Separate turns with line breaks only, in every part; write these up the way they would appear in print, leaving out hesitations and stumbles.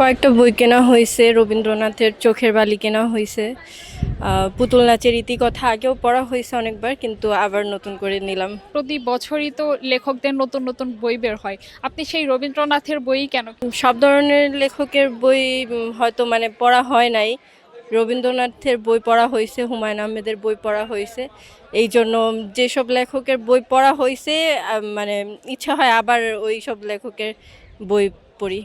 কয়েকটা বই কেনা হয়েছে, রবীন্দ্রনাথের চোখের বালি কেনা হয়েছে। পুতুল নাচের ইতিকথা আগেও পড়া হয়েছে অনেকবার, কিন্তু আবার নতুন করে নিলাম।
প্রতি বছরই তো লেখকদের নতুন নতুন বই বের হয়। আপনি সেই রবীন্দ্রনাথের বই কেন?
সব ধরনের লেখকের বই হয়তো মানে পড়া হয় নাই। রবীন্দ্রনাথের বই পড়া হয়েছে, হুমায়ুন আহমেদের বই পড়া হয়েছে। এই জন্য যেসব লেখকের বই পড়া হয়েছে মানে ইচ্ছা হয় আবার ওই সব লেখকের বই পড়ি।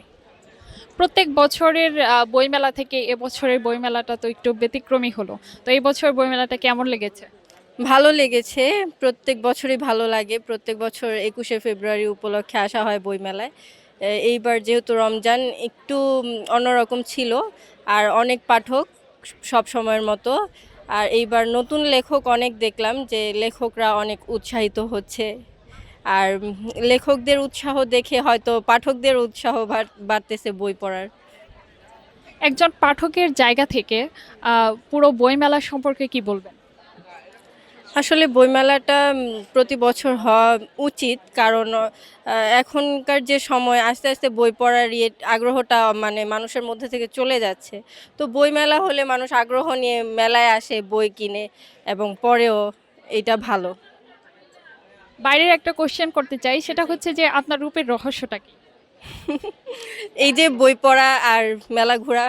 প্রত্যেক বছরের বইমেলা থেকে এবছরের বইমেলাটা তো একটু ব্যতিক্রমী হলো। তো এই বছর বইমেলাটা কেমন লেগেছে?
ভালো লেগেছে। প্রত্যেক বছরই ভালো লাগে। প্রত্যেক বছর ২১শে ফেব্রুয়ারি উপলক্ষে আসা হয় বইমেলায়। এইবার যেহেতু রমজান একটু অন্যরকম ছিল। আর অনেক পাঠক সব সময়ের মতো। আর এইবার নতুন লেখক অনেক দেখলাম, যে লেখকরা অনেক উৎসাহিত হচ্ছে। আর লেখকদের উৎসাহ দেখে হয়তো পাঠকদের উৎসাহ বাড়তেছে বই পড়ার।
একজন পাঠকের জায়গা থেকে পুরো বইমেলা সম্পর্কে কি বলবেন?
আসলে বইমেলাটা প্রতি বছর হওয়া উচিত, কারণ এখনকার যে সময় আস্তে আস্তে বই পড়ার আগ্রহটা মানে মানুষের মধ্যে থেকে চলে যাচ্ছে। তো বইমেলা হলে মানুষ আগ্রহ নিয়ে মেলায় আসে, বই কিনে এবং পড়েও। এটা ভালো।
বাইরের একটা কোশ্চেন করতে চাই, সেটা হচ্ছে যে আপনার রূপের রহস্যটা কি?
এই যে বই পড়া আর মেলা ঘোরা।